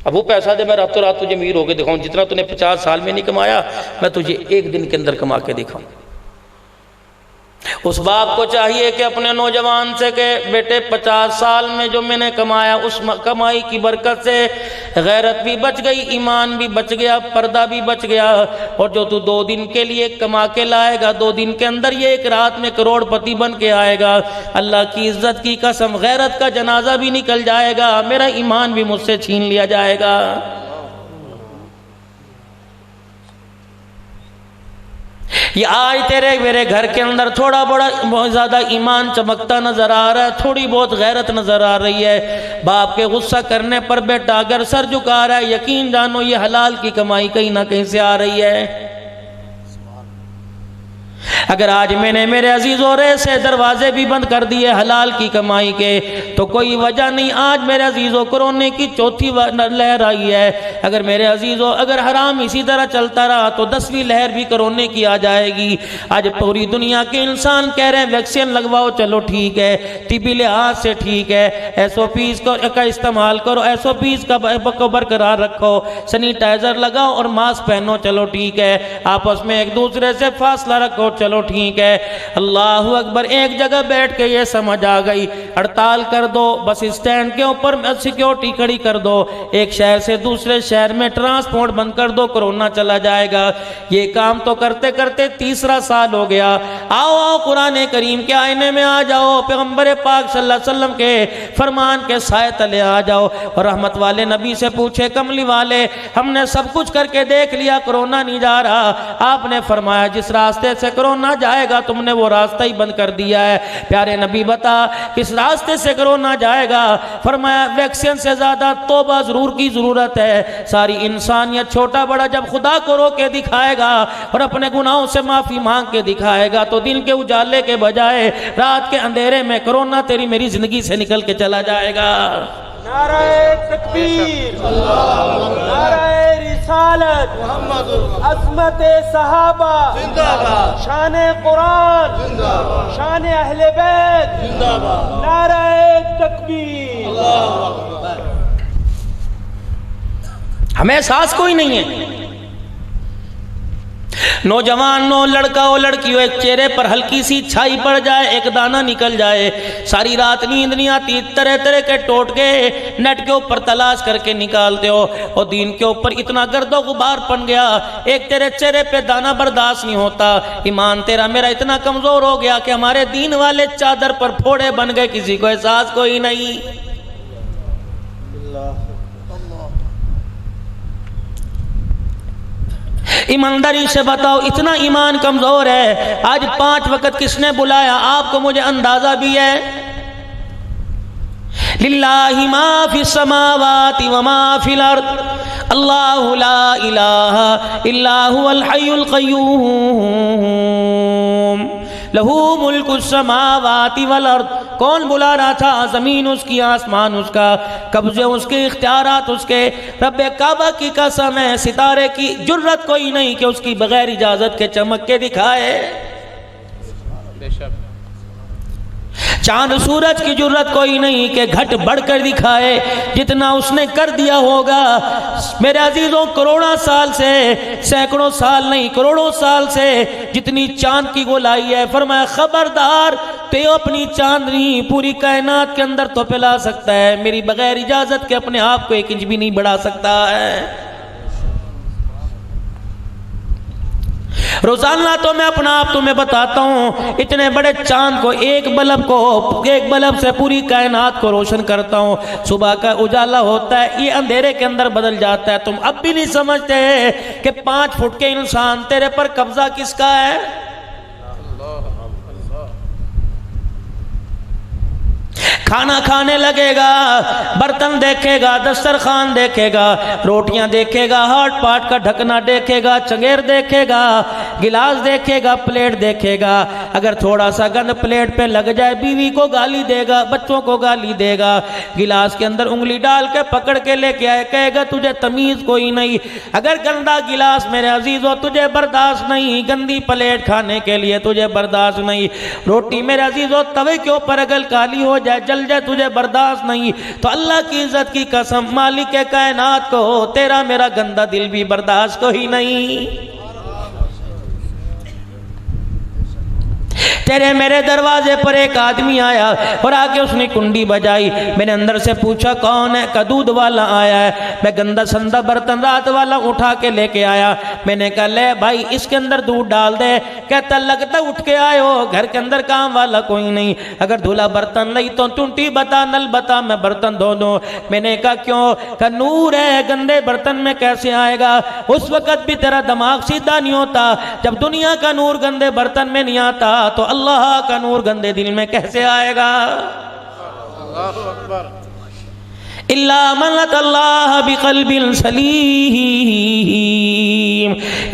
اب وہ پیسہ دے، میں راتوں رات تجھے امیر ہو کے دکھاؤں، جتنا تو نے 50 سال میں نہیں کمایا میں تجھے ایک دن کے اندر کما کے دکھاؤں۔ اس باپ کو چاہیے کہ اپنے نوجوان سے کہ بیٹے 50 سال میں جو میں نے کمایا اس کمائی کی برکت سے غیرت بھی بچ گئی، ایمان بھی بچ گیا، پردہ بھی بچ گیا، اور جو تو 2 دن کے لیے کما کے لائے گا 2 دن کے اندر یہ ایک رات میں کروڑ پتی بن کے آئے گا، اللہ کی عزت کی قسم غیرت کا جنازہ بھی نکل جائے گا، میرا ایمان بھی مجھ سے چھین لیا جائے گا۔ یہ آج تیرے میرے گھر کے اندر تھوڑا بڑا بہت زیادہ ایمان چمکتا نظر آ رہا ہے، تھوڑی بہت غیرت نظر آ رہی ہے، باپ کے غصہ کرنے پر بیٹا اگر سر جھکا رہا ہے یقین جانو یہ حلال کی کمائی کہیں نہ کہیں سے آ رہی ہے۔ اگر آج میں نے میرے عزیزوں سے دروازے بھی بند کر دیے حلال کی کمائی کے تو کوئی وجہ نہیں، آج میرے عزیزوں کرونے کی 4تھی لہر آئی ہے، اگر میرے عزیزوں اگر حرام اسی طرح چلتا رہا تو 10ویں لہر بھی کرونے کی آ جائے گی۔ آج پوری دنیا کے انسان کہہ رہے ہیں ویکسین لگواؤ، چلو ٹھیک ہے، طبی لحاظ سے ٹھیک ہے، SOPs کا استعمال کرو، SOPs کو برقرار رکھو، سینیٹائزر لگاؤ اور ماسک پہنو، چلو ٹھیک ہے، آپس میں ایک دوسرے سے فاصلہ رکھو، چلو ٹھیک ہے۔ اللہ اکبر، ایک جگہ بیٹھ کے یہ سمجھ آ گئی ہڑتال کر دو، بس اسٹینڈ کے اوپر سیکیورٹی کھڑی کر دو، ایک شہر سے دوسرے شہر میں ٹرانسپورٹ بند کر دو، کرونا چلا جائے گا۔ یہ کام تو کرتے کرتے 3 سال ہو گیا۔ آؤ قرآن کریم کے آئینے میں آ جاؤ، پیغمبر پاک صلی اللہ علیہ وسلم کے فرمان کے سائے تلے آ جاؤ، اور رحمت والے نبی سے پوچھے کملی والے ہم نے سب کچھ کر کے دیکھ لیا کرونا نہیں جا رہا، آپ نے فرمایا جس راستے سے کرونا جائے گا تم نے وہ راستہ ہی بند کر دیا ہے۔ پیارے نبی بتا کس راستے سے کرونا جائے گا؟ فرمایا ویکسین سے زیادہ توبہ ضرور کی ضرورت ہے۔ ساری انسانیت چھوٹا بڑا جب خدا کو رو کے دکھائے گا اور اپنے گناہوں سے معافی مانگ کے دکھائے گا تو دن کے اجالے کے بجائے رات کے اندھیرے میں کرونا تیری میری زندگی سے نکل کے چلا جائے گا۔ نعرہ تکبیر، نعرہ رسالت، عظمت صحابہ، شان قرآن، شان اہل بیت، نعرہ تکبیر۔ ہمیں احساس کوئی نہیں ہے، نوجوان ہو، لڑکا ہو، لڑکی ہو، ایک چہرے پر ہلکی سی چھائی پڑ جائے، ایک دانہ نکل جائے، ساری رات نیند نہیں آتی، طرح طرح کے ٹوٹکے نیٹ کے اوپر تلاش کر کے نکالتے ہو، اور دین کے اوپر اتنا گرد و غبار پن گیا، ایک تیرے چہرے پہ دانہ برداشت نہیں ہوتا، ایمان تیرا میرا اتنا کمزور ہو گیا کہ ہمارے دین والے چادر پر پھوڑے بن گئے، کسی کو احساس کوئی نہیں۔ ایمانداری سے بتاؤ اتنا ایمان کمزور ہے، آج 5 وقت کس نے بلایا آپ کو مجھے اندازہ بھی ہے؟ للہ ما فی السماوات وما فی الارض، اللہ لا الہ الا هو الحی القیوم، لہو ملک السماوات والارض۔ کون بلا رہا تھا؟ زمین اس کی، آسمان اس کا، قبضے اس کے، اختیارات اس کے۔ رب کعبہ کی قسم ہے ستارے کی جرت کوئی نہیں کہ اس کی بغیر اجازت کے چمک کے دکھائے، چاند سورج کی جرت کوئی نہیں کہ گھٹ بڑھ کر دکھائے، جتنا اس نے کر دیا ہوگا۔ میرے عزیزوں کروڑوں سال سے، سینکڑوں سال نہیں کروڑوں سال سے جتنی چاند کی گولائی ہے، فرمایا خبردار تو اپنی چاندنی پوری کائنات کے اندر تو پھیلا سکتا ہے، میری بغیر اجازت کے اپنے آپ کو 1 انچ بھی نہیں بڑھا سکتا ہے۔ روزانہ تو میں اپنا آپ تمہیں بتاتا ہوں، اتنے بڑے چاند کو ایک بلب سے پوری کائنات کو روشن کرتا ہوں، صبح کا اجالا ہوتا ہے یہ اندھیرے کے اندر بدل جاتا ہے، تم اب بھی نہیں سمجھتے کہ 5 فٹ کے انسان تیرے پر قبضہ کس کا ہے؟ کھانا کھانے لگے گا، برتن دیکھے گا، دسترخوان دیکھے گا، روٹیاں دیکھے گا، ہاٹ پاٹ کا ڈھکنا دیکھے گا، چنگیر دیکھے گا، گلاس دیکھے گا، پلیٹ دیکھے گا، اگر تھوڑا سا گند پلیٹ پہ لگ جائے بیوی کو گالی دے گا، بچوں کو گالی دے گا، گلاس کے اندر انگلی ڈال کے پکڑ کے لے کے آئے، کہے گا تجھے تمیز کوئی نہیں۔ اگر گندا گلاس میرے عزیزوں تجھے برداشت نہیں، گندی پلیٹ کھانے کے لیے تجھے برداشت نہیں، روٹی میرے عزیزوں توے کے اوپر اگر کالی ہو جائے جل جائے تجھے برداشت نہیں، تو اللہ کی عزت کی قسم مالک کائنات کو تیرا میرا گندا دل بھی برداشت کو ہی نہیں۔ تیرے میرے دروازے پر ایک آدمی آیا اور آگے اس نے کنڈی بجائی، میں نے اندر سے پوچھا کون ہے؟ کہ دودھ والا آیا ہے۔ میں گندا سندا برتن رات والا اٹھا کے لے کے آیا، میں نے کہا لے بھائی اس کے اندر دودھ ڈال دے۔ کہتا لگتا اٹھ کے آئے ہو، گھر کے اندر کام والا کوئی نہیں، اگر دھلا برتن نہیں تو ٹونٹی بتا نل بتا میں برتن دھو دوں۔ میں نے کہا کیوں؟ کہ نور ہے گندے برتن میں کیسے آئے گا؟ اس وقت بھی تیرا دماغ سیدھا نہیں ہوتا، جب دنیا کا نور گندے برتن میں نہیں آتا تو اللہ کا نور گندے دل میں کیسے آئے گا؟ اللہ اکبر۔ اللہ من اتى اللہ بقلب سلیم،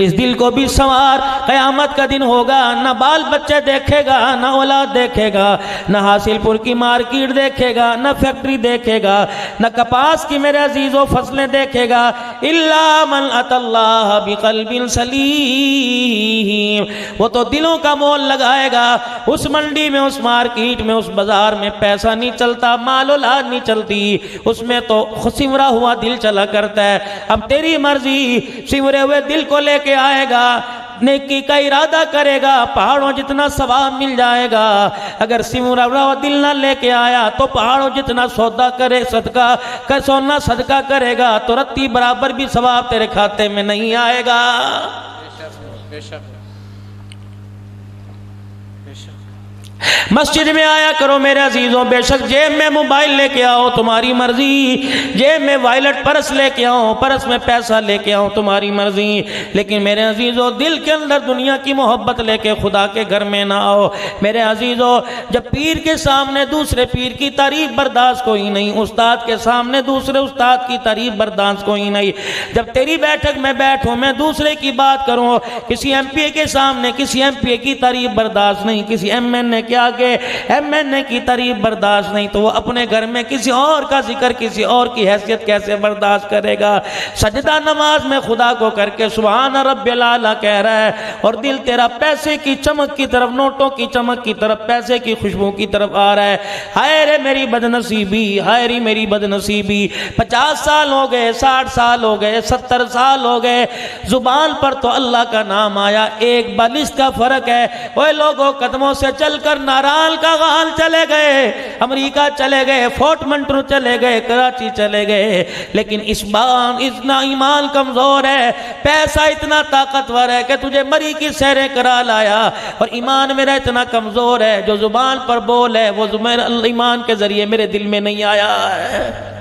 اس دل کو بھی سنوار، قیامت کا دن ہوگا، نہ بال بچے دیکھے گا، نہ اولاد دیکھے گا، نہ حاصل پور کی مارکیٹ دیکھے گا، نہ فیکٹری دیکھے گا، نہ کپاس کی میرے عزیزوں فصلیں دیکھے گا، الا من اتى اللہ بقلب سلیم، وہ تو دلوں کا مول لگائے گا۔ اس منڈی میں، اس مارکیٹ میں، اس بازار میں پیسہ نہیں چلتا، مال اولاد نہیں چلتی، اس میں تو سمرا ہوا دل چلا کرتا ہے۔ اب تیری مرضی، سمرے ہوئے دل کو لے کے آئے گا، نیکی کا ارادہ کرے گا، پہاڑوں جتنا ثواب مل جائے گا۔ اگر سمرا ہوا دل نہ لے کے آیا تو پہاڑوں جتنا سودا کرے صدقہ کا سونا صدقہ کرے گا تو رتی برابر بھی ثواب تیرے کھاتے میں نہیں آئے گا۔ بے شک بے شک۔ مسجد میں آیا کرو میرے عزیزوں، بے شک جیب میں موبائل لے کے آؤ تمہاری مرضی، جیب میں وائلٹ پرس لے کے آؤ، پرس میں پیسہ لے کے آؤ تمہاری مرضی، لیکن میرے عزیزوں دل کے اندر دنیا کی محبت لے کے خدا کے گھر میں نہ آؤ۔ میرے عزیزوں جب پیر کے سامنے دوسرے پیر کی تعریف برداشت کوئی نہیں، استاد کے سامنے دوسرے استاد کی تعریف برداشت کوئی نہیں، جب تیری بیٹھک میں بیٹھوں میں دوسرے کی بات کروں، کسی ایم پی اے کے سامنے کسی ایم پی اے کی تعریف برداشت نہیں، کسی ایم این اے کے آگے ایم این اے کی تعریف برداشت نہیں، تو وہ اپنے گھر میں کسی اور کا ذکر کسی اور کی حیثیت کیسے برداشت کرے گا؟ سجدہ نماز میں خدا کو کر کے سبحان رب الاعلیٰ کہہ رہا ہے اور دل تیرا پیسے کی چمک کی طرف، نوٹوں کی چمک کی طرف، پیسے کی خوشبو کی طرف آ رہا ہے۔ ہائے رے میری بدنصیبی، ہائے رے میری بدنصیبی، 50 سال ہو گئے، 60 سال ہو گئے، 70 سال ہو گئے، زبان پر تو اللہ کا نام آیا، ایک بالش کا فرق ہے۔ اوے لوگوں قدموں سے چل کر نارال کا غال چلے گئے، امریکہ چلے گئے، فورٹ منٹرو چلے گئے، کراچی چلے گئے، لیکن اس بار اتنا ایمان کمزور ہے، پیسہ اتنا طاقتور ہے کہ تجھے مری کی سیریں کرا لایا، اور ایمان میرا اتنا کمزور ہے جو زبان پر بول ہے وہ ایمان کے ذریعے میرے دل میں نہیں آیا ہے۔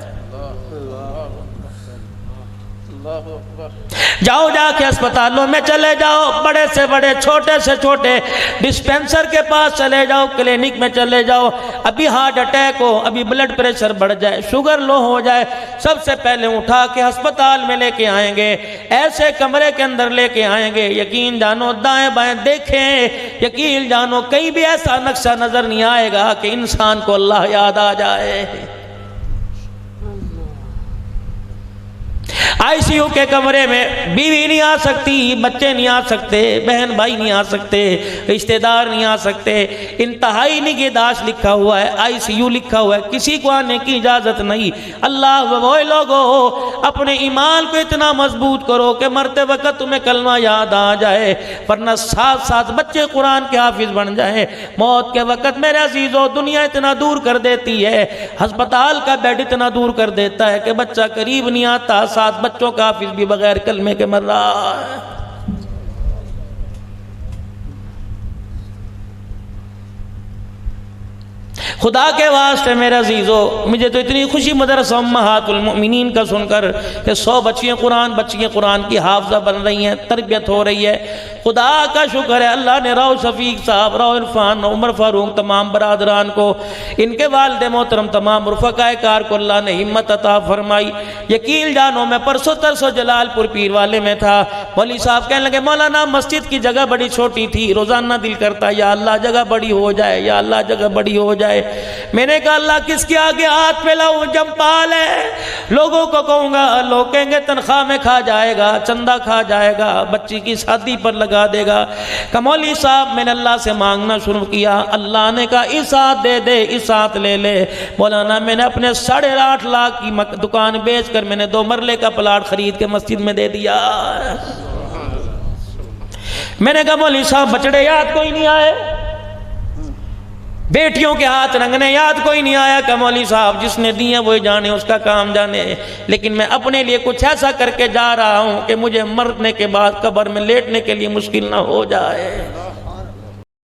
جاؤ جا کے اسپتالوں میں چلے جاؤ، بڑے سے بڑے چھوٹے سے چھوٹے ڈسپینسر کے پاس چلے جاؤ، کلینک میں چلے جاؤ، ابھی ہارٹ اٹیک ہو، ابھی بلڈ پریشر بڑھ جائے، شوگر لو ہو جائے، سب سے پہلے اٹھا کے ہسپتال میں لے کے آئیں گے، ایسے کمرے کے اندر لے کے آئیں گے، یقین جانو دائیں بائیں دیکھیں، یقین جانو کہیں بھی ایسا نقشہ نظر نہیں آئے گا کہ انسان کو اللہ یاد آ جائے۔ آئی سی یو کے کمرے میں بیوی نہیں آ سکتی، بچے نہیں آ سکتے، بہن بھائی نہیں آ سکتے، رشتہ دار نہیں آ سکتے، انتہائی نگہداشت لکھا ہوا ہے، آئی سی یو لکھا ہوا ہے، کسی کو آنے کی اجازت نہیں۔ اللہ وہ لوگوں اپنے ایمان کو اتنا مضبوط کرو کہ مرتے وقت تمہیں کلمہ یاد آ جائے، ورنہ ساتھ ساتھ بچے قرآن کے حافظ بن جائیں۔ موت کے وقت میرے عزیزو دنیا اتنا دور کر دیتی ہے، ہسپتال کا بیڈ اتنا دور کر دیتا ہے کہ بچہ قریب نہیں آتا، ساتھ بچوں کا حافظ بھی بغیر کلمے کے مر رہا ہے۔ خدا کے واسطے میرے عزیزو مجھے تو اتنی خوشی مدرسہ امہات المؤمنین کا سن کر کہ 100 بچیاں قرآن کی حافظہ بن رہی ہیں، تربیت ہو رہی ہے۔ خدا کا شکر ہے اللہ نے راؤ شفیق صاحب، راؤ عرفان، عمر فاروق، تمام برادران کو، ان کے والد محترم، تمام رفقائے کار کو اللہ نے ہمت عطا فرمائی۔ یقین جانو میں پرسوں ترسوں جلال پور پیر والے میں تھا، مولوی صاحب کہنے لگے مولانا مسجد کی جگہ بڑی چھوٹی تھی، روزانہ دل کرتا یا اللہ جگہ بڑی ہو جائے، یا اللہ جگہ بڑی ہو جائے۔ میں نے کہا اللہ کس کے آگے ہاتھ پھیلاؤں، جمپال ہے، لوگوں کو کہوں گا، لوگ کہیں گے تنخواہ میں کھا جائے گا، چندہ کھا جائے گا، بچی کی شادی پر لگا دے گا۔ کہ مولوی صاحب میں نے اللہ سے مانگنا شروع کیا، اللہ نے کہا اس ہاتھ دے دے، اس ہاتھ لے لے۔ مولانا میں نے اپنے 8.5 لاکھ کی دکان بیچ کر میں نے 2 مرلے کا پلاٹ خرید کے مسجد میں دے دیا۔ میں نے کہا مولوی صاحب بچڑے یاد کوئی نہیں آئے، بیٹیوں کے ہاتھ رنگنے یاد کوئی نہیں آیا؟ کہ مولوی صاحب جس نے دیے وہی جانے، اس کا کام جانے، لیکن میں اپنے لیے کچھ ایسا کر کے جا رہا ہوں کہ مجھے مرنے کے بعد قبر میں لیٹنے کے لیے مشکل نہ ہو جائے۔